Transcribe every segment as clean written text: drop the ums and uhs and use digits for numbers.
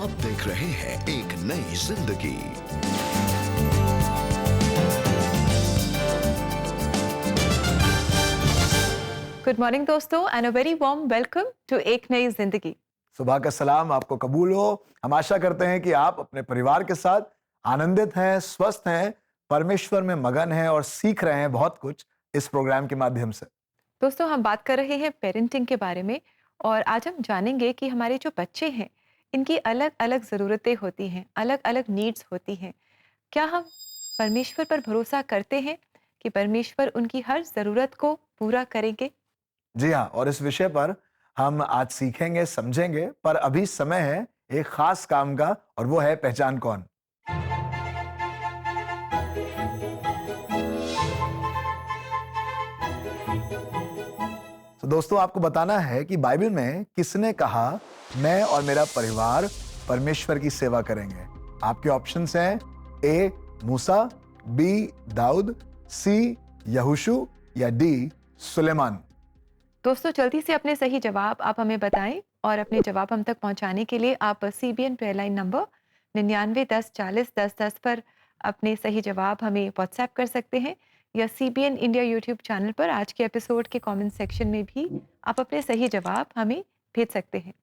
आप देख रहे हैं एक नई जिंदगी। गुड मॉर्निंग दोस्तों and a very warm welcome to एक नई जिंदगी। सुबह का सलाम आपको कबूल हो। हम आशा करते हैं कि आप अपने परिवार के साथ आनंदित हैं, स्वस्थ हैं, परमेश्वर में मगन हैं और सीख रहे हैं बहुत कुछ इस प्रोग्राम के माध्यम से। दोस्तों हम बात कर रहे हैं पेरेंटिंग के बारे में और आज हम जानेंगे कि हमारे जो बच्चे हैं इनकी अलग अलग ज़रूरतें होती हैं, अलग अलग नीड्स होती हैं। क्या हम परमेश्वर पर भरोसा करते हैं कि परमेश्वर उनकी हर ज़रूरत को पूरा करेंगे? जी हाँ, और इस विषय पर हम आज सीखेंगे, समझेंगे, पर अभी समय है एक खास काम का और वो है पहचान कौन। तो दोस्तों आपको बताना है कि बाइबल में किसने कहा मैं और मेरा परिवार परमेश्वर की सेवा करेंगे। आपके ऑप्शंस हैं ए मूसा, बी दाऊद, सी यहोशू या डी सुलेमान। दोस्तों जल्दी से अपने सही जवाब आप हमें बताएं और अपने जवाब हम तक पहुंचाने के लिए आप CBN प्रेयर लाइन नंबर 9910401010 पर अपने सही जवाब हमें व्हाट्सएप कर सकते हैं या CBN इंडिया यूट्यूब चैनल पर आज के एपिसोड के कमेंट सेक्शन में भी आप अपने सही जवाब हमें भेज सकते हैं।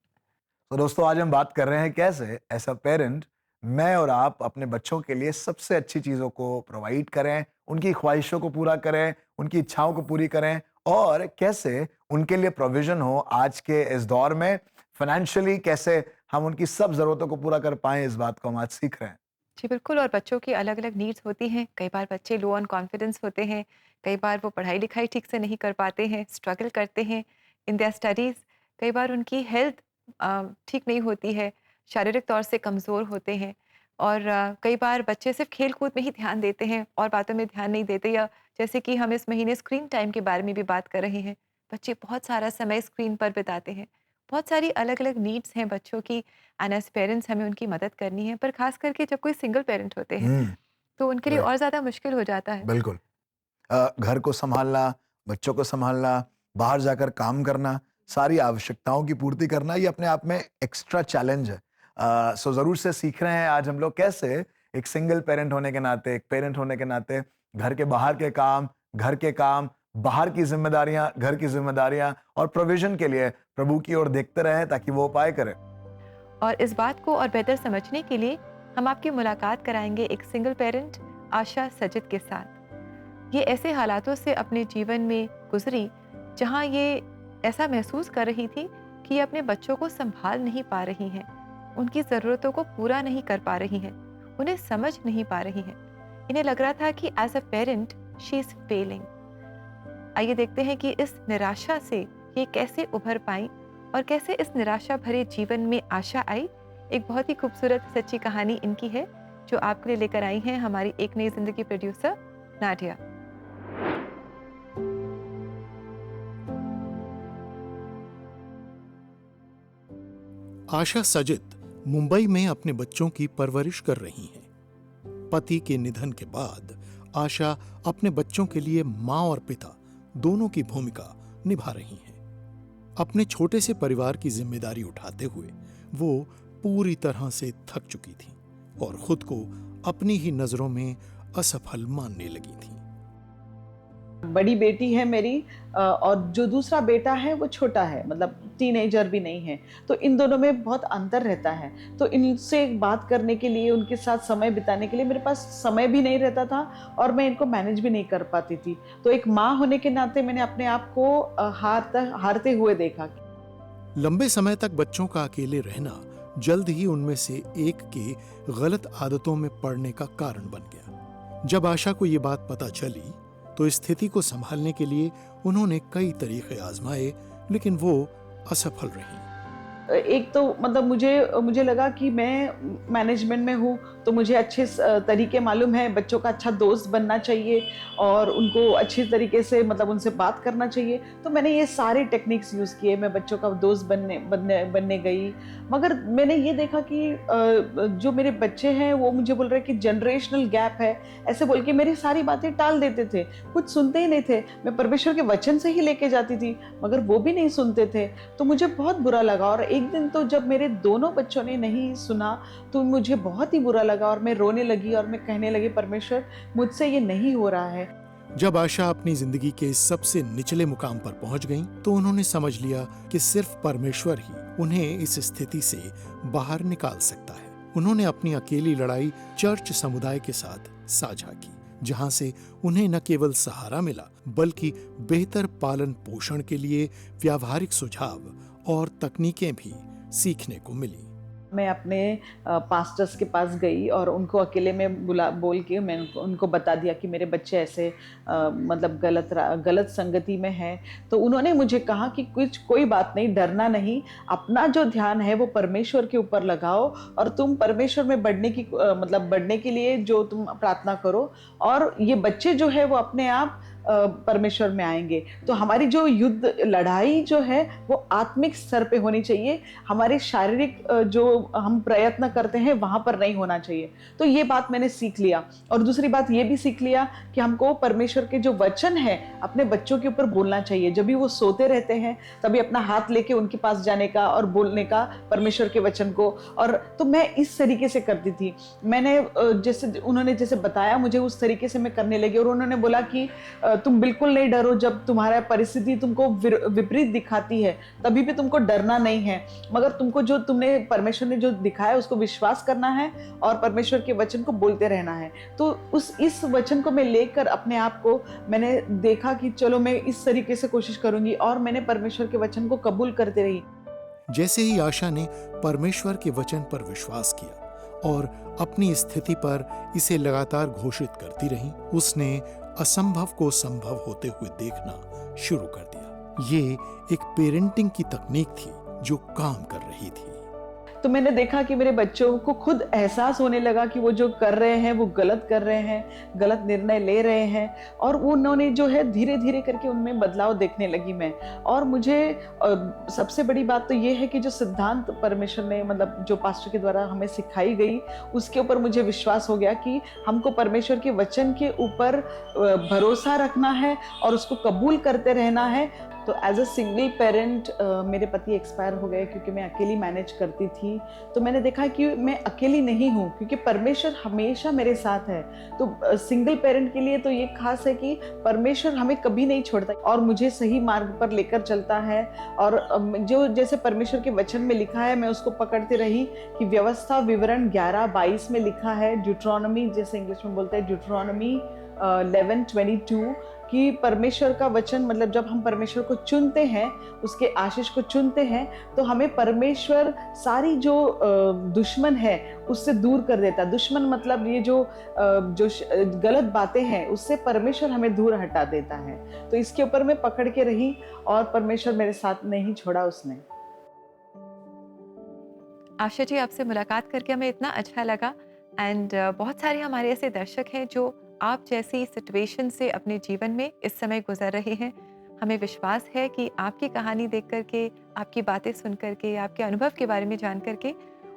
तो दोस्तों आज हम बात कर रहे हैं कैसे एज अ पेरेंट मैं और आप अपने बच्चों के लिए सबसे अच्छी चीज़ों को प्रोवाइड करें, उनकी ख्वाहिशों को पूरा करें, उनकी इच्छाओं को पूरी करें और कैसे उनके लिए प्रोविजन हो आज के इस दौर में फाइनेंशियली, कैसे हम उनकी सब ज़रूरतों को पूरा कर पाएं। इस बात को हम आज सीख रहे हैं। जी बिल्कुल, और बच्चों की अलग अलग नीड्स होती हैं। कई बार बच्चे लो ऑन कॉन्फिडेंस होते हैं, कई बार वो पढ़ाई लिखाई ठीक से नहीं कर पाते हैं, स्ट्रगल करते हैं इन देयर स्टडीज़। कई बार उनकी हेल्थ ठीक नहीं होती है, शारीरिक तौर से कमज़ोर होते हैं और कई बार बच्चे सिर्फ खेल कूद में ही ध्यान देते हैं और बातों में ध्यान नहीं देते, या जैसे कि हम इस महीने स्क्रीन टाइम के बारे में भी बात कर रहे हैं। बच्चे बहुत सारा समय स्क्रीन पर बिताते हैं। बहुत सारी अलग अलग नीड्स हैं बच्चों की एंड एज पेरेंट्स हमें उनकी मदद करनी है, पर खास करके जब कोई सिंगल पेरेंट होते हैं तो उनके लिए राइट, और ज़्यादा मुश्किल हो जाता है। बिल्कुल। घर को संभालना, बच्चों को संभालना, बाहर जाकर काम करना, सारी आवश्यकताओं की पूर्ति करना, ये अपने आप में एक्स्ट्रा चैलेंज है। सो ज़रूर से सीख रहे हैं आज हम लोग कैसे एक सिंगल पेरेंट होने के नाते, एक पेरेंट होने के नाते घर के बाहर के काम, घर के काम, बाहर की ज़िम्मेदारियाँ, घर की ज़िम्मेदारियाँ और प्रोविज़न के लिए प्रभु की ओर देखते रहें ताकि वो उपाय करें। और इस बात को और बेहतर समझने के लिए हम आपकी मुलाकात कराएंगे एक सिंगल पेरेंट आशा सजित के साथ। ये ऐसे हालातों से अपने जीवन में गुजरी जहाँ ये ऐसा महसूस कर रही थी कि ये अपने बच्चों को संभाल नहीं पा रही हैं, उनकी ज़रूरतों को पूरा नहीं कर पा रही हैं, उन्हें समझ नहीं पा रही हैं। इन्हें लग रहा था कि as a parent she is failing. आइए देखते हैं कि इस निराशा से ये कैसे उभर पाई और कैसे इस निराशा भरे जीवन में आशा आई। एक बहुत ही खूबसूरत सच्ची कहानी इनकी है जो आपके लिए लेकर आई हैं हमारी एक नई जिंदगी प्रोड्यूसर नाडिया। आशा सजित मुंबई में अपने बच्चों की परवरिश कर रही हैं। पति के निधन के बाद आशा अपने बच्चों के लिए मां और पिता दोनों की भूमिका निभा रही हैं। अपने छोटे से परिवार की जिम्मेदारी उठाते हुए वो पूरी तरह से थक चुकी थी और खुद को अपनी ही नजरों में असफल मानने लगी थी। बड़ी बेटी है मेरी और जो दूसरा बेटा है वो छोटा है, मतलब टीनेजर भी नहीं है, तो इन दोनों में बहुत अंतर रहता है। तो इनसे बात करने के लिए, उनके साथ समय बिताने के लिए मेरे पास समय भी नहीं रहता था और मैं इनको मैनेज भी नहीं कर पाती थी। तो एक माँ होने के नाते मैंने अपने आप को हारते हुए देखा। लंबे समय तक बच्चों का अकेले रहना जल्द ही उनमें से एक के गलत आदतों में पड़ने का कारण बन गया। जब आशा को ये बात पता चली तो इस स्थिति को संभालने के लिए उन्होंने कई तरीके आजमाए, लेकिन वो असफल रही। एक तो मतलब मुझे लगा कि मैं मैनेजमेंट में हूँ तो मुझे अच्छे तरीके मालूम है, बच्चों का अच्छा दोस्त बनना चाहिए और उनको अच्छी तरीके से मतलब उनसे बात करना चाहिए। तो मैंने ये सारे टेक्निक्स यूज़ किए, मैं बच्चों का दोस्त बनने गई। मगर मैंने ये देखा कि जो मेरे बच्चे हैं वो मुझे बोल रहे हैं कि जनरेशनल गैप है, ऐसे बोल के मेरी सारी बातें टाल देते थे, कुछ सुनते ही नहीं थे। मैं परमेश्वर के वचन से ही लेके जाती थी मगर वो भी नहीं सुनते थे। तो मुझे बहुत बुरा लगा और एक दिन तो जब मेरे दोनों बच्चों ने नहीं सुना तो मुझे बहुत ही बुरा लगा और मैं रोने लगी और मैं कहने लगी, परमेश्वर मुझसे ये नहीं हो रहा है। जब आशा अपनी जिंदगी के सबसे निचले मुकाम पर पहुंच गईं, तो उन्होंने समझ लिया कि सिर्फ परमेश्वर ही उन्हें इस स्थिति से बाहर निकाल सकता है। उन्होंने अपनी अकेली लड़ाई चर्च समुदाय के साथ साझा की, जहां से उन्हें न केवल सहारा मिला बल्कि बेहतर पालन पोषण के लिए व्यावहारिक सुझाव और तकनीकें भी सीखने को मिली। मैं अपने पास्टर्स के पास गई और उनको अकेले में बोल के मैं उनको बता दिया कि मेरे बच्चे ऐसे मतलब गलत संगति में हैं। तो उन्होंने मुझे कहा कि कोई बात नहीं, डरना नहीं, अपना जो ध्यान है वो परमेश्वर के ऊपर लगाओ और तुम परमेश्वर में बढ़ने के लिए जो तुम प्रार्थना करो और ये बच्चे जो है वो अपने आप परमेश्वर में आएंगे। तो हमारी जो लड़ाई जो है वो आत्मिक स्तर पे होनी चाहिए, हमारे शारीरिक जो हम प्रयत्न करते हैं वहां पर नहीं होना चाहिए। तो ये बात मैंने सीख लिया। और दूसरी बात ये भी सीख लिया कि हमको परमेश्वर के जो वचन है अपने बच्चों के ऊपर बोलना चाहिए। जब भी वो सोते रहते हैं तभी अपना हाथ लेके उनके पास जाने का और बोलने का परमेश्वर के वचन को। और तो मैं इस तरीके से करती थी। मैंने उन्होंने जैसे बताया मुझे उस तरीके से मैं करने लगी। और उन्होंने बोला कि तुम बिल्कुल नहीं डरो, जब तुम्हारा परिस्थिति तुमको विपरीत दिखाती है तभी भी तुमको डरना नहीं है, मगर तुमको जो तुमने परमेश्वर ने जो दिखाया उसको विश्वास करना है और परमेश्वर के वचन को बोलते रहना है। तो इस वचन को मैं लेकर अपने आप को मैंने देखा कि चलो मैं इस तरीके से कोशिश करूंगी और मैंने परमेश्वर के वचन को कबूल करते रही। जैसे ही आशा ने परमेश्वर के वचन पर विश्वास किया और अपनी स्थिति पर इसे लगातार घोषित करती रही, उसने असंभव को संभव होते हुए देखना शुरू कर दिया। ये एक पेरेंटिंग की तकनीक थी जो काम कर रही थी। तो मैंने देखा कि मेरे बच्चों को खुद एहसास होने लगा कि वो जो कर रहे हैं वो गलत कर रहे हैं, गलत निर्णय ले रहे हैं। और उन्होंने जो है धीरे धीरे करके उनमें बदलाव देखने लगी मैं। और मुझे सबसे बड़ी बात तो ये है कि जो सिद्धांत परमेश्वर ने मतलब जो पास्टर के द्वारा हमें सिखाई गई उसके ऊपर मुझे विश्वास हो गया कि हमको परमेश्वर के वचन के ऊपर भरोसा रखना है और उसको कबूल करते रहना है। तो एज अ सिंगल पेरेंट मेरे पति एक्सपायर हो गए क्योंकि मैं अकेली मैनेज करती थी। तो मैंने देखा कि मैं अकेली नहीं हूँ क्योंकि परमेश्वर हमेशा मेरे साथ है। तो सिंगल पेरेंट के लिए तो ये खास है कि परमेश्वर हमें कभी नहीं छोड़ता और मुझे सही मार्ग पर लेकर चलता है। और जो जैसे परमेश्वर के वचन में लिखा है मैं उसको पकड़ती रही कि व्यवस्था विवरण 11:22 में लिखा है, ड्यूट्रोनॉमी जैसे इंग्लिश में बोलते हैं, ड्यूट्रोनॉमी 11:22 कि परमेश्वर का वचन मतलब जब हम परमेश्वर को चुनते हैं, उसके आशीष को चुनते हैं, तो हमें परमेश्वर सारी जो दुश्मन है उससे दूर कर देता है। दुश्मन मतलब ये जो गलत बातें हैं उससे परमेश्वर हमें दूर हटा देता है। तो इसके ऊपर मैं पकड़ के रही और परमेश्वर मेरे साथ नहीं छोड़ा उसने। आशा जी, आपसे मुलाकात करके हमें इतना अच्छा लगा। एंड बहुत सारे हमारे ऐसे दर्शक हैं जो आप जैसी सिचुएशन से अपने जीवन में इस समय गुजर रहे हैं। हमें विश्वास है कि आपकी कहानी देख करके, आपकी बातें सुन करके, आपके अनुभव के बारे में जान करके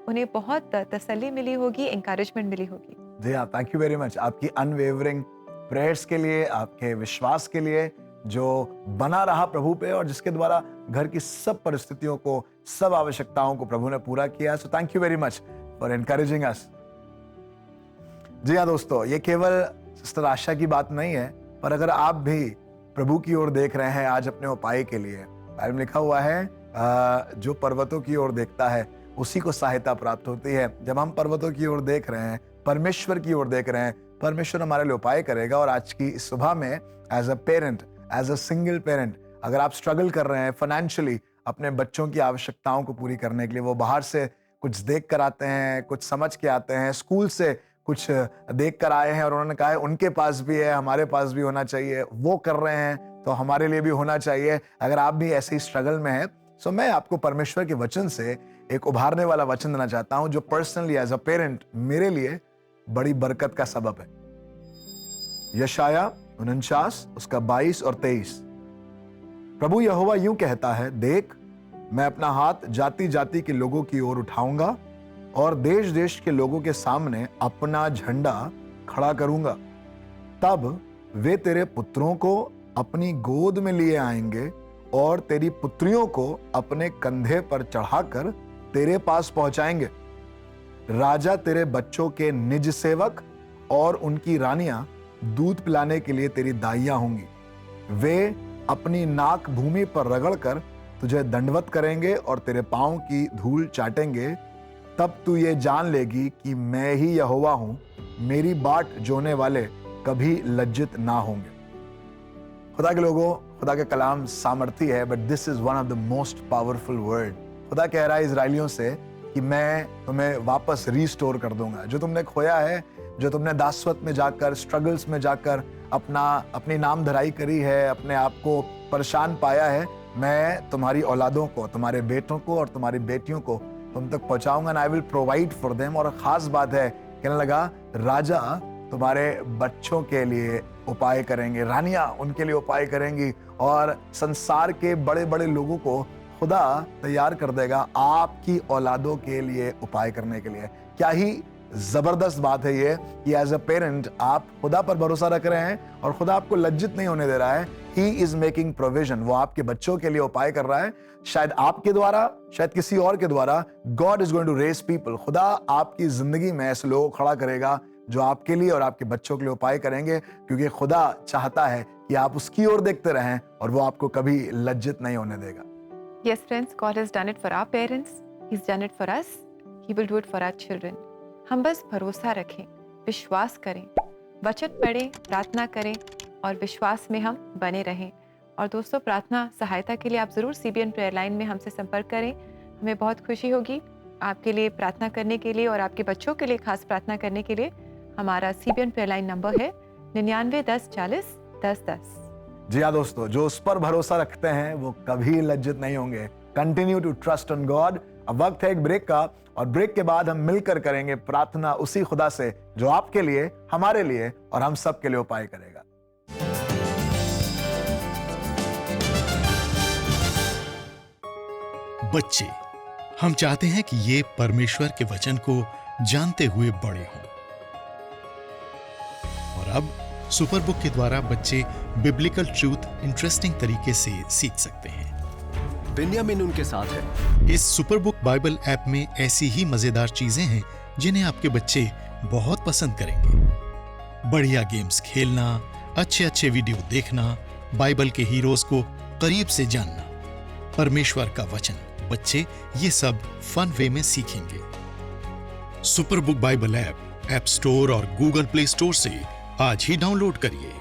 उन्हें बहुत तसल्ली मिली होगी, एनकरेजमेंट मिली होगी। जी हाँ, थैंक यू वेरी मच आपकी अनवेवरिंग प्रेयर्स के लिए, आपके विश्वास के लिए जो बना रहा प्रभु पे और जिसके द्वारा घर की सब परिस्थितियों को, सब आवश्यकताओं को प्रभु ने पूरा किया। So thank you very much for encouraging us. जी हाँ दोस्तों, ये केवल सिस्टर आशा की बात नहीं है, पर अगर आप भी प्रभु की ओर देख रहे हैं आज अपने उपाय के लिए, बाइबल में लिखा हुआ है जो पर्वतों की ओर देखता है उसी को सहायता प्राप्त होती है। जब हम पर्वतों की ओर देख रहे हैं, परमेश्वर की ओर देख रहे हैं, परमेश्वर हमारे लिए उपाय करेगा। और आज की इस सुबह में as a parent, as a single parent, अगर आप स्ट्रगल कर रहे हैं फाइनेंशियली अपने बच्चों की आवश्यकताओं को पूरी करने के लिए, वो बाहर से कुछ देख कर आते हैं, कुछ समझ के आते हैं, स्कूल से कुछ देख कर आए हैं और उन्होंने कहा है उनके पास भी है, हमारे पास भी होना चाहिए, वो कर रहे हैं तो हमारे लिए भी होना चाहिए। अगर आप भी ऐसे ही स्ट्रगल में हैं, सो मैं आपको परमेश्वर के वचन से एक उभारने वाला वचन देना चाहता हूं जो पर्सनली एज अ पेरेंट मेरे लिए बड़ी बरकत का सबब है। यशाया 49 उसका 22 और 23। प्रभु यहोवा यूं कहता है, देख मैं अपना हाथ जाति जाति के लोगों की ओर उठाऊंगा और देश देश के लोगों के सामने अपना झंडा खड़ा करूंगा। तब वे तेरे पुत्रों को अपनी गोद में लिए आएंगे और तेरी पुत्रियों को अपने कंधे पर चढ़ाकर तेरे पास पहुंचाएंगे। राजा तेरे बच्चों के निज सेवक और उनकी रानियां दूध पिलाने के लिए तेरी दाइयां होंगी। वे अपनी नाक भूमि पर रगड़कर तुझे दंडवत करेंगे और तेरे पांव की धूल चाटेंगे। तब तू ये जान लेगी कि मैं ही यहोवा हूं, मेरी बाट जोने वाले कभी लज्जित ना होंगे। खुदा के लोगों, खुदा के कलाम सामर्थी है, but this is one of the most powerful word. खुदा कह रहा है इजराइलियों से कि मैं तुम्हें वापस रिस्टोर कर दूंगा। जो तुमने खोया है, जो तुमने दासवत में जाकर, स्ट्रगल्स में जाकर अपनी नाम धराई करी है, अपने आप को परेशान पाया है, मैं तुम्हारी औलादों को, तुम्हारे बेटों को और तुम्हारी बेटियों को तुम तक पहुंचाऊंगा। And I will provide for them. और खास बात है, कहने लगा राजा तुम्हारे बच्चों के लिए उपाय करेंगे, रानियां उनके लिए उपाय करेंगी, और संसार के बड़े बड़े लोगों को खुदा तैयार कर देगा आपकी औलादों के लिए उपाय करने के लिए। क्या ही जबरदस्त बात है ये कि एज अ पेरेंट आप खुदा पर भरोसा रख रहे हैं और खुदा आपको लज्जित नहीं होने दे रहा है। He is making provision. वो आपके बच्चों के लिए उपाय कर रहा है, शायद आपके द्वारा, शायद किसी और के द्वारा। God is going to raise people. खुदा आपकी जिंदगी में ऐसे लोगों को खड़ा करेगा जो आपके लिए और आपके बच्चों के लिए उपाय करेंगे, क्योंकि खुदा चाहता है कि आप उसकी ओर देखते रहें और वो आपको कभी लज्जित नहीं होने देगा। Yes, friends, God has done it for our parents. He's done it for us. He will do it for our children. हम बस भरोसा रखें, विश्वास करें, वचन पढ़ें, प्रार्थना करें और विश्वास में हम बने रहें। और दोस्तों, प्रार्थना सहायता के लिए आप ज़रूर CBN प्रेयर लाइन में हमसे संपर्क करें। हमें बहुत खुशी होगी आपके लिए प्रार्थना करने के लिए और आपके बच्चों के लिए खास प्रार्थना करने के लिए। हमारा CBN प्रेयर लाइन नंबर है 99 10 40 10 10। जी हाँ दोस्तों, जो उस पर भरोसा रखते हैं वो कभी लज्जित नहीं होंगे। Continue to trust on God. अब वक्त है एक ब्रेक का, और ब्रेक के बाद हम मिलकर करेंगे प्रार्थना उसी खुदा से जो आपके लिए, हमारे लिए और हम सब के लिए उपाय करेगा। बच्चे, हम चाहते हैं कि ये परमेश्वर के वचन को जानते हुए बड़े हों। और अब सुपर बुक के द्वारा बच्चे बिब्लिकल ट्रूथ इंटरेस्टिंग तरीके से सीख सकते हैं। बेन्यामिन उनके साथ है। इस सुपर बुक बाइबल ऐप में ऐसी ही मजेदार चीजें हैं जिन्हें आपके बच्चे बहुत पसंद करेंगे। बढ़िया गेम्स खेलना, अच्छे अच्छे वीडियो देखना, बाइबल के हीरोज को करीब से जानना, परमेश्वर का वचन। बच्चे ये सब फन वे में सीखेंगे। Super book Bible app store और गूगल प्ले स्टोर से आज ही डाउनलोड करिए।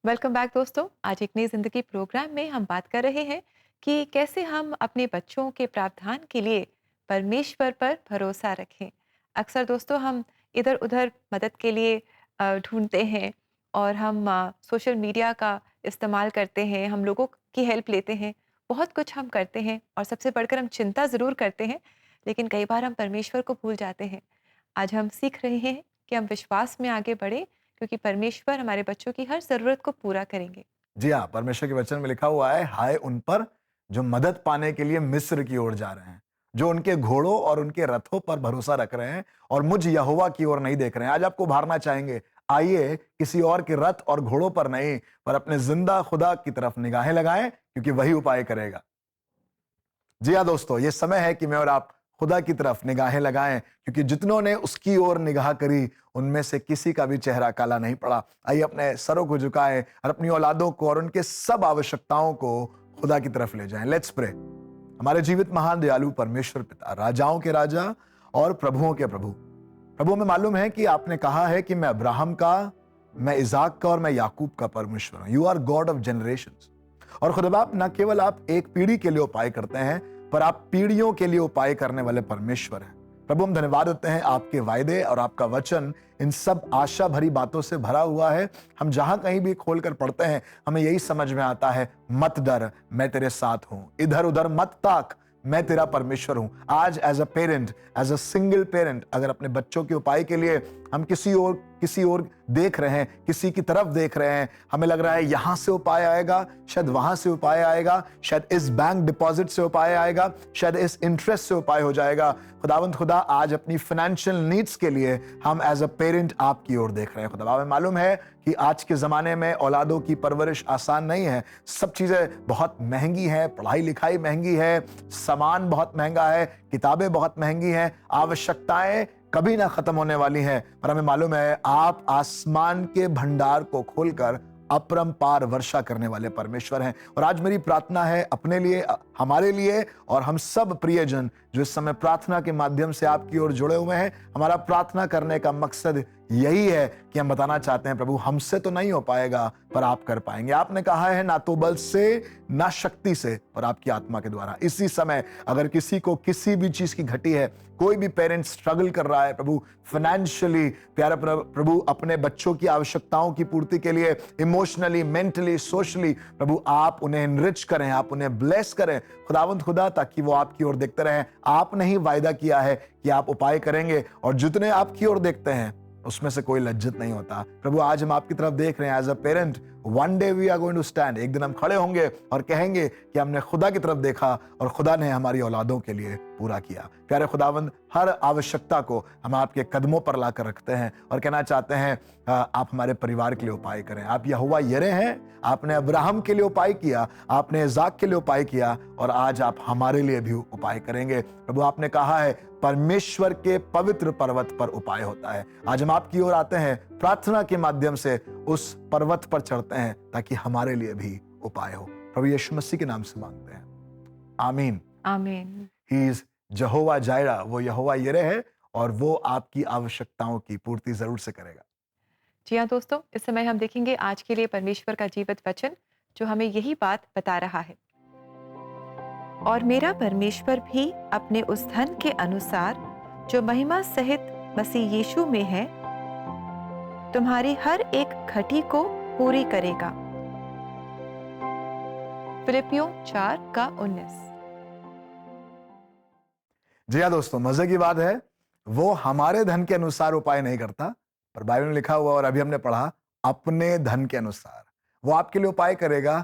वेलकम बैक दोस्तों। आज एक नई जिंदगी प्रोग्राम में हम बात कर रहे हैं कि कैसे हम अपने बच्चों के प्रावधान के लिए परमेश्वर पर भरोसा रखें। अक्सर दोस्तों हम इधर उधर मदद के लिए ढूंढते हैं और हम सोशल मीडिया का इस्तेमाल करते हैं, हम लोगों की हेल्प लेते हैं, बहुत कुछ हम करते हैं और सबसे बढ़कर हम चिंता ज़रूर करते हैं, लेकिन कई बार हम परमेश्वर को भूल जाते हैं। आज हम सीख रहे हैं कि हम विश्वास में आगे बढ़ें, क्योंकि परमेश्वर हमारे बच्चों की हर ज़रूरत को पूरा करेंगे। जी हाँ, परमेश्वर के वचन में लिखा हुआ है, हाय उन पर जो मदद पाने के लिए मिस्र की ओर जा रहे हैं, जो उनके घोड़ों और उनके रथों पर भरोसा रख रहे हैं और मुझ यहोवा की ओर नहीं देख रहे हैं। आज आपको उभारना चाहेंगे, आइए किसी और के रथ और घोड़ों पर नहीं, पर अपने जिंदा खुदा की तरफ निगाहें लगाएं, क्योंकि वही उपाय करेगा। जी हाँ दोस्तों, ये समय है कि मैं और आप खुदा की तरफ निगाहें लगाएं, क्योंकि जितनों ने उसकी ओर निगाह करी उनमें से किसी का भी चेहरा काला नहीं पड़ा। आइए अपने सरों को झुकाएं और अपनी औलादों को और उनके सब आवश्यकताओं को खुदा की तरफ ले जाएं। Let's pray. हमारे जीवित महान दयालु परमेश्वर पिता, राजाओं के राजा और प्रभुओं के प्रभु, हमें मालूम है कि आपने कहा है कि मैं अब्राहम का, मैं इजाक का और मैं याकूब का परमेश्वर हूं। You are God of generations. और खुदा बाप, न केवल आप एक पीढ़ी के लिए उपाय करते हैं, पर आप पीढ़ियों के लिए उपाय करने वाले परमेश्वर हैं। प्रभु, हम धन्यवाद देते हैं, आपके वायदे और आपका वचन इन सब आशा भरी बातों से भरा हुआ है। हम जहां कहीं भी खोलकर पढ़ते हैं, हमें यही समझ में आता है, मत डर, मैं तेरे साथ हूं, इधर उधर मत ताक, मैं तेरा परमेश्वर हूं। आज as a parent, as a single parent, अगर अपने बच्चों के उपाय के लिए हम किसी और देख रहे हैं, किसी की तरफ देख रहे हैं, हमें लग रहा है यहां से उपाय आएगा, शायद वहां से उपाय आएगा, शायद इस बैंक डिपॉजिट से उपाय आएगा, शायद इस इंटरेस्ट से उपाय हो जाएगा। खुदावंद खुदा, आज अपनी फाइनेंशियल नीड्स के लिए हम एज अ पेरेंट आपकी ओर देख रहे हैं। खुदा, हमें मालूम है कि आज के ज़माने में औलादों की परवरिश आसान नहीं है। सब चीज़ें बहुत महंगी हैं, पढ़ाई लिखाई महंगी है, सामान बहुत महंगा है, किताबें बहुत महंगी हैं, आवश्यकताएं कभी ना खत्म होने वाली हैं। पर हमें मालूम है आप आसमान के भंडार को खोलकर अपरंपार वर्षा करने वाले परमेश्वर हैं। और आज मेरी प्रार्थना है अपने लिए, हमारे लिए और हम सब प्रियजन जो इस समय प्रार्थना के माध्यम से आपकी ओर जुड़े हुए हैं, हमारा प्रार्थना करने का मकसद यही है कि हम बताना चाहते हैं प्रभु हमसे तो नहीं हो पाएगा पर आप कर पाएंगे। आपने कहा है ना तो बल से ना शक्ति से और आपकी आत्मा के द्वारा। इसी समय अगर किसी को किसी भी चीज की घटी है, कोई भी पेरेंट स्ट्रगल कर रहा है प्रभु फाइनेंशियली, प्यारे प्रभु अपने बच्चों की आवश्यकताओं की पूर्ति के लिए इमोशनली, मेंटली, सोशली, प्रभु आप उन्हें एनरिच करें, आप उन्हें ब्लेस करें खुदावंद खुदा, ताकि वो आपकी ओर देखते रहें। आपने ही वायदा किया है कि आप उपाय करेंगे और जितने आपकी ओर देखते हैं उसमें से कोई लज्जित नहीं होता। प्रभु आज हम आपकी तरफ देख रहे हैं as a parent, one day we are going to stand, एक दिन हम खड़े होंगे और कहेंगे कि हमने खुदा की तरफ देखा और खुदा ने हमारी औलादों के लिए पूरा किया। प्यारे खुदावंद, हर आवश्यकता को हम आपके कदमों पर लाकर रखते हैं और कहना चाहते हैं आप हमारे परिवार के लिए उपाय करें। आप यहोवा यिरे हैं, आपने अब्राहम के लिए उपाय किया, आपने इज़ाक के लिए उपाय किया और आज आप हमारे लिए भी उपाय करेंगे। प्रभु आपने कहा है परमेश्वर के पवित्र पर्वत पर उपाय होता है। आज हम आपकी ओर आते हैं, प्रार्थना के माध्यम से उस पर्वत पर चढ़ते हैं ताकि हमारे लिए भी उपाय हो। प्रभु यीशु मसीह के नाम से मांगते हैं, आमीन आमीन। ही इज जहोवा जायरा, वो यहोवा यिरे है और वो आपकी आवश्यकताओं की पूर्ति जरूर से करेगा। जी हाँ दोस्तों, इस समय हम देखेंगे आज के लिए परमेश्वर का जीवित वचन जो हमें यही बात बता रहा है। और मेरा परमेश्वर भी अपने उस धन के अनुसार जो महिमा सहित मसीह यीशु में है तुम्हारी हर एक घटी को पूरी करेगा। फिलिपियों 4:19। जी हाँ दोस्तों, मजे की बात है वो हमारे धन के अनुसार उपाय नहीं करता, पर बाइबल में लिखा हुआ और अभी हमने पढ़ा अपने धन के अनुसार वो आपके लिए उपाय करेगा,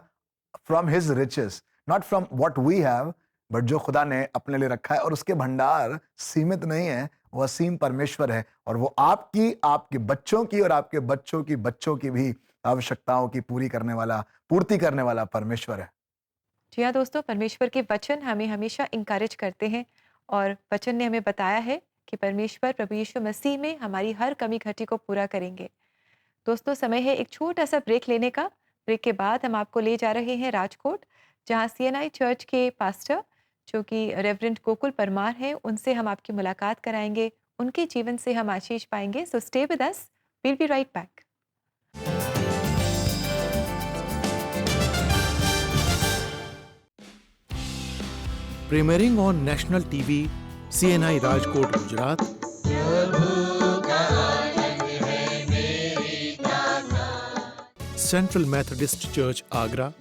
from his riches, not from what we have, but जो खुदा ने अपने लिए रखा है। और उसके भंडार सीमित नहीं है, वो असीम परमेश्वर है और वो आपकी, आपके बच्चों की और आपके बच्चों की बच्चों की भी आवश्यकताओं की पूर्ति करने वाला परमेश्वर है। जी हाँ दोस्तों, परमेश्वर के वचन हमें हमेशा इंकरेज करते हैं और वचन ने हमें बताया है कि परमेश्वर प्रभु यीशु मसीह में हमारी हर कमी घटी को पूरा करेंगे। दोस्तों, समय है एक छोटा सा ब्रेक लेने का। ब्रेक के बाद हम आपको ले जा रहे हैं राजकोट, जहाँ CNI चर्च के पास्टर जो कि रेवरेंड गोकुल परमार हैं, उनसे हम आपकी मुलाकात कराएंगे, उनके जीवन से हम आशीष पाएंगे। So stay with us, we'll be right back. Premiering on national TV, CNI Rajkot Gujarat, central Methodist church Agra,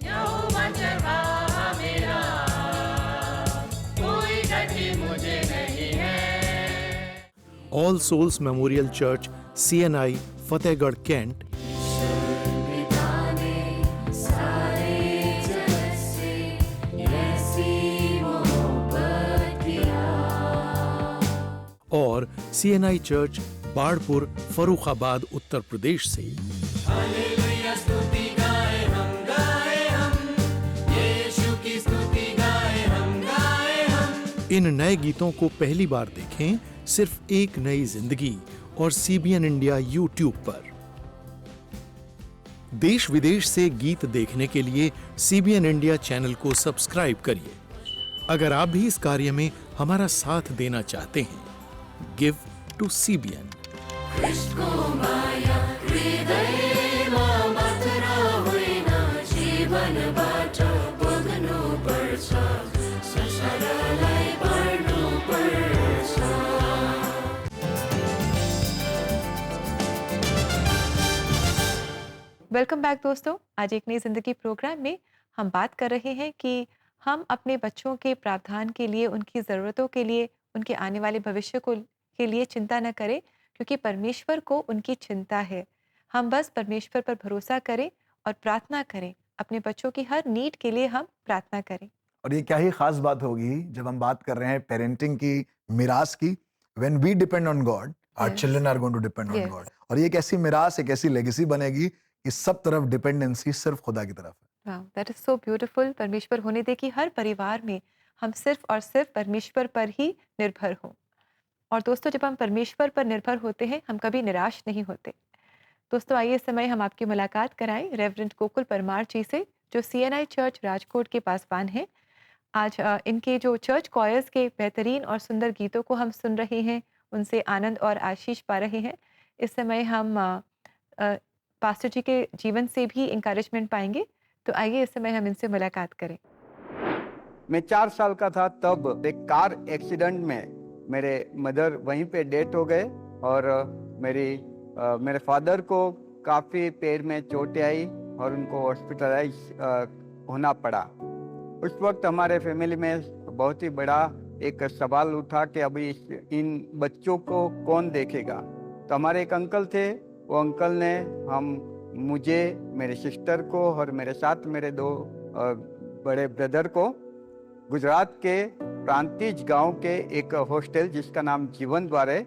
all souls memorial church CNI Fatehgarh cantt, और CNI चर्च बाड़पुर फर्रुखाबाद उत्तर प्रदेश से। इन नए गीतों को पहली बार देखें सिर्फ एक नई जिंदगी और CBN इंडिया YouTube पर। देश विदेश से गीत देखने के लिए CBN इंडिया चैनल को सब्सक्राइब करिए। अगर आप भी इस कार्य में हमारा साथ देना चाहते हैं, give to CBN। Welcome back दोस्तों। आज एक नई जिंदगी प्रोग्राम में हम बात कर रहे हैं कि हम अपने बच्चों के प्रावधान के लिए, उनकी ज़रूरतों के लिए, उनके आने वाले भविष्य को के लिए चिंता न करें, क्योंकि परमेश्वर को उनकी चिंता है। हम बस परमेश्वर पर भरोसा करें और प्रार्थना करें, अपने बच्चों की हर नीड के लिए हम प्रार्थना करें। और ये क्या ही खास बात होगी जब हम बात कर रहे हैं पेरेंटिंग की, मिरास की। When we depend on God, our Yes. Children are going to depend on Yes. God. और ये एक ऐसी मिरास, एक ऐसी लेगेसी बनेगी कि सब तरफ डिपेंडेंसी सिर्फ खुदा की तरफ है। वाह, दैट इज सो ब्यूटीफुल। परमेश्वर होने दे कि हर परिवार में हम सिर्फ और सिर्फ परमेश्वर पर ही निर्भर हों। और दोस्तों, जब हम परमेश्वर पर निर्भर होते हैं, हम कभी निराश नहीं होते। दोस्तों, आइए इस समय हम आपकी मुलाकात कराएं रेवरेंड गोकुल परमार जी से, जो CNI चर्च राजकोट के पासवान हैं। आज इनके जो चर्च कॉयर्स के बेहतरीन और सुंदर गीतों को हम सुन रहे हैं, उनसे आनंद और आशीष पा रहे हैं। इस समय हम पास्टर जी के जीवन से भी इंकरेजमेंट पाएंगे। तो आइए इस समय हम इनसे मुलाकात करें। मैं 4 साल का था तब एक कार एक्सीडेंट में मेरे मदर वहीं पे डेथ हो गए और मेरे फादर को काफ़ी पैर में चोटें आई और उनको हॉस्पिटलाइज होना पड़ा। उस वक्त हमारे फैमिली में बहुत ही बड़ा एक सवाल उठा कि अभी इन बच्चों को कौन देखेगा। तो हमारे एक अंकल थे, वो अंकल ने मुझे, मेरे सिस्टर को और मेरे साथ मेरे 2 बड़े ब्रदर को गुजरात के प्रांतिज गांव के एक हॉस्टल जिसका नाम जीवन द्वार है,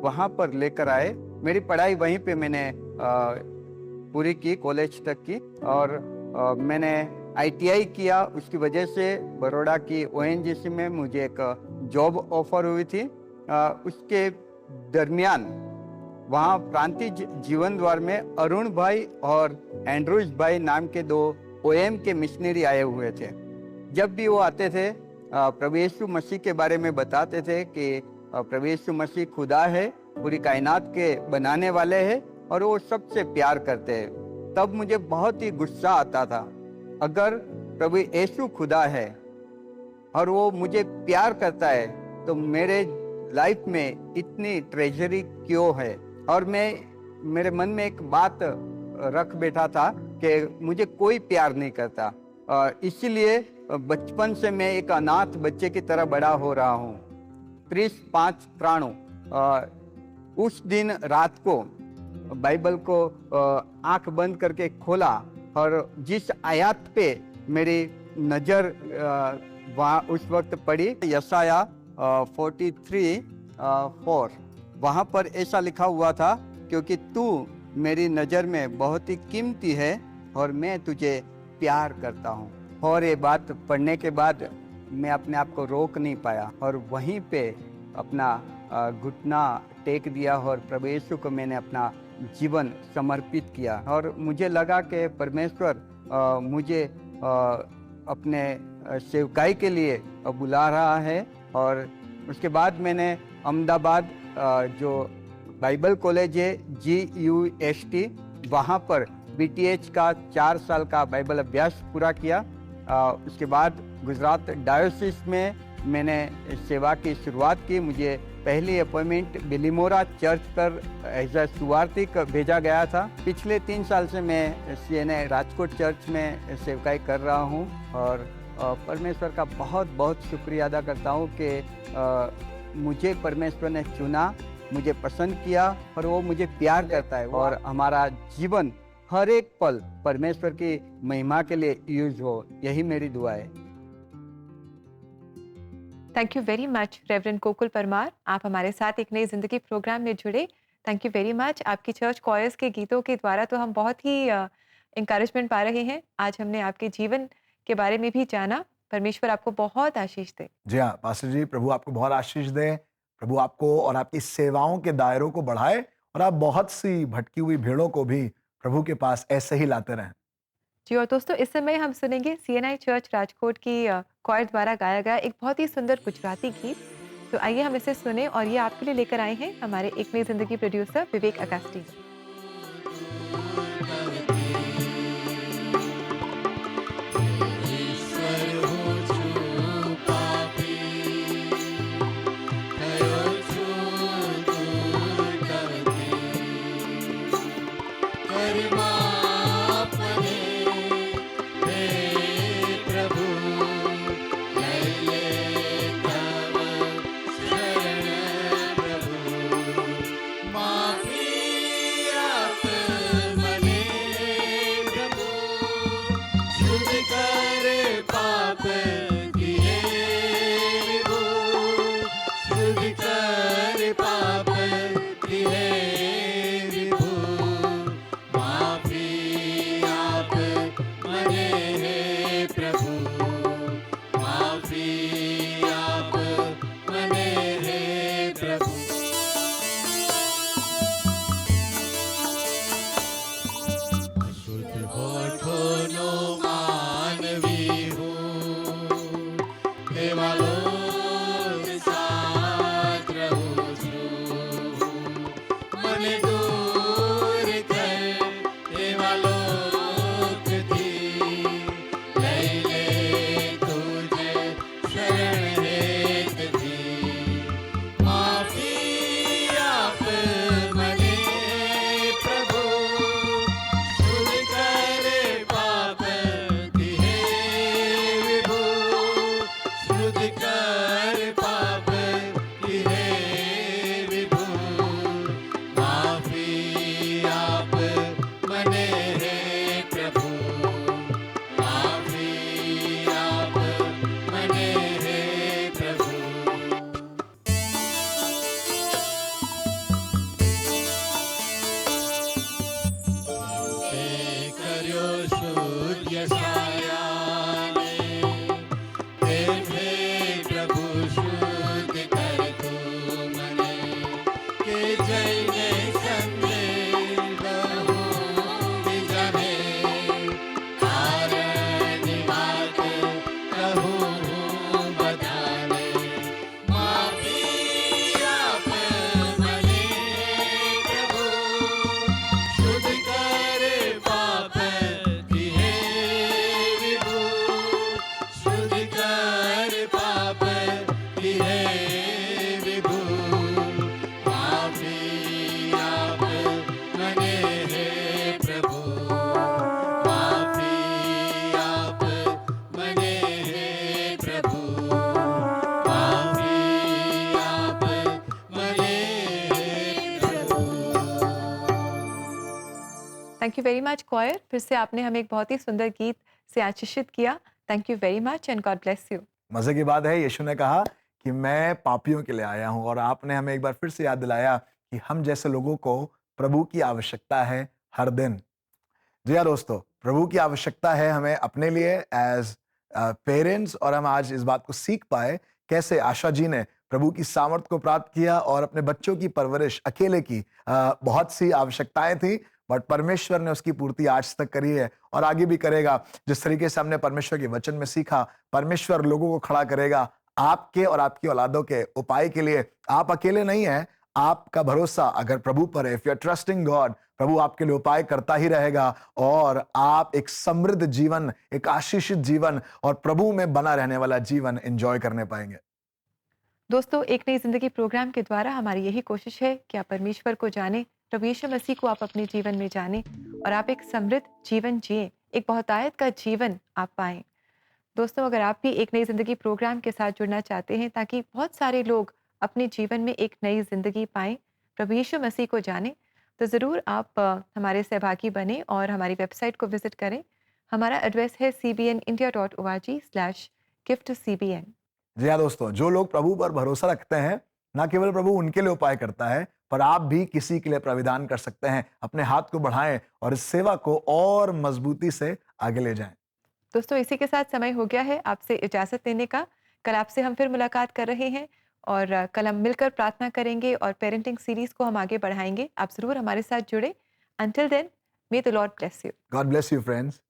वहाँ पर लेकर आए। मेरी पढ़ाई वहीं पे मैंने पूरी की, कॉलेज तक की। और मैंने ITI किया। उसकी वजह से बड़ौदा की ONGC में मुझे एक जॉब ऑफर हुई थी। उसके दरमियान वहाँ प्रांतिज जीवन द्वार में अरुण भाई और एंड्रूज भाई नाम के 2 OM के मिशनरी आए हुए थे। जब भी वो आते थे, प्रभु यीशु मसीह के बारे में बताते थे कि प्रभु यीशु मसीह खुदा है, पूरी कायनात के बनाने वाले हैं और वो सबसे प्यार करते हैं। तब मुझे बहुत ही गुस्सा आता था, अगर प्रभु यीशु खुदा है और वो मुझे प्यार करता है तो मेरे लाइफ में इतनी ट्रेजरी क्यों है। और मेरे मन में एक बात रख बैठा था कि मुझे कोई प्यार नहीं करता। इसीलिए बचपन से मैं एक अनाथ बच्चे की तरह बड़ा हो रहा हूँ। 35 उस दिन रात को बाइबल को आंख बंद करके खोला और जिस आयत पे मेरी नज़र वहाँ उस वक्त पड़ी, यशाया 43:4, वहाँ पर ऐसा लिखा हुआ था, क्योंकि तू मेरी नज़र में बहुत ही कीमती है और मैं तुझे प्यार करता हूँ। और ये बात पढ़ने के बाद मैं अपने आप को रोक नहीं पाया और वहीं पे अपना घुटना टेक दिया और प्रभु यीशु को मैंने अपना जीवन समर्पित किया। और मुझे लगा कि परमेश्वर मुझे अपने सेवकाई के लिए बुला रहा है। और उसके बाद मैंने अहमदाबाद जो बाइबल कॉलेज है GUST, वहाँ पर BTH का 4 साल का बाइबल अभ्यास पूरा किया। उसके बाद गुजरात डायोसिस में मैंने सेवा की शुरुआत की। मुझे पहली अपॉइंटमेंट बिलीमोरा चर्च पर एज ए सुवार्तिक भेजा गया था। पिछले 3 साल से मैं CNI राजकोट चर्च में सेवकाई कर रहा हूँ और परमेश्वर का बहुत बहुत शुक्रिया अदा करता हूँ कि मुझे परमेश्वर ने चुना, मुझे पसंद किया और वो मुझे प्यार करता है। और हमारा जीवन हर एक पल परमेश्वर की महिमा के लिए यूज हो, यही मेरी दुआ है। Thank you very much reverend Gokul Parmar, आप हमारे साथ एक नई जिंदगी प्रोग्राम में जुड़े। Thank you very much. आपकी चर्च कॉयर्स के गीतों के द्वारा तो हम बहुत ही इंकरेजमेंट पा रहे हैं। आज हमने आपके जीवन के बारे में भी जाना। परमेश्वर आपको बहुत आशीष दे। जी हाँ पास्टर जी, प्रभु आपको बहुत आशीष दे। प्रभु आपको और आपकी सेवाओं के दायरों को बढ़ाए और आप बहुत सी भटकी हुई भेड़ों को भी प्रभु के पास ऐसे ही लाते रहें। जी, और दोस्तों इस समय हम सुनेंगे CNI चर्च राजकोट की क्वायर द्वारा गाया गया एक बहुत ही सुंदर गुजराती गीत। तो आइए हम इसे सुने और ये आपके लिए लेकर आए हैं हमारे एक नई जिंदगी प्रोड्यूसर विवेक अगास्टी। माँ thank you very much choir, फिर से आपने हमें एक बहुत ही सुंदर गीत से आशीषित किया। Thank you very much and God bless you. मजे की बात है, यीशु ने कहा कि मैं पापियों के लिए आया हूं, और आपने हमें एक बार फिर से याद दिलाया कि हम जैसे लोगों को प्रभु की आवश्यकता है हर दिन। जी हाँ दोस्तों, प्रभु की आवश्यकता है हमें अपने लिए एज पेरेंट्स, और हम आज इस बात को सीख पाए कैसे आशा जी ने प्रभु की सामर्थ को प्राप्त किया और अपने बच्चों की परवरिश अकेले की। बहुत सी आवश्यकताएं थी, बट परमेश्वर ने उसकी पूर्ति आज तक करी है और आगे भी करेगा। जिस तरीके से हमने परमेश्वर के वचन में सीखा, परमेश्वर लोगों को खड़ा करेगा आपके और आपकी औलादों के उपाय के लिए। आप अकेले नहीं हैं, आपका भरोसा अगर प्रभु पर है, if you are trusting God, प्रभु आपके लिए उपाय करता ही रहेगा और आप एक समृद्ध जीवन, एक आशीषित जीवन और प्रभु में बना रहने वाला जीवन एंजॉय करने पाएंगे। दोस्तों, एक नई जिंदगी प्रोग्राम के द्वारा हमारी यही कोशिश है कि आप परमेश्वर को जानें, प्रभु यीशु मसीह को आप अपने जीवन में जानें और आप एक समृद्ध जीवन जिएं, एक बहुतायत का जीवन आप पाएं। दोस्तों, अगर आप भी एक नई जिंदगी प्रोग्राम के साथ जुड़ना चाहते हैं ताकि बहुत सारे लोग अपने जीवन में एक नई जिंदगी पाएं, प्रभु यीशु मसीह को जानें, तो ज़रूर आप हमारे सहभागी बने और हमारी वेबसाइट को विजिट करें। हमारा एड्रेस है cbnindia.org/gift-cbn। जी हाँ दोस्तों, जो लोग प्रभु पर भरोसा रखते हैं, ना केवल प्रभु उनके लिए उपाय करता है, पर आप भी किसी के लिए प्राविधान कर सकते हैं। अपने हाथ को बढ़ाएं और इस सेवा को और मजबूती से आगे ले जाएं। दोस्तों, इसी के साथ समय हो गया है आपसे इजाज़त लेने का। कल आपसे हम फिर मुलाकात कर रहे हैं और कल हम मिलकर प्रार्थना करेंगे और पेरेंटिंग सीरीज़ को हम आगे बढ़ाएंगे। आप ज़रूर हमारे साथ जुड़े। Until then, may the Lord bless you. God bless you friends.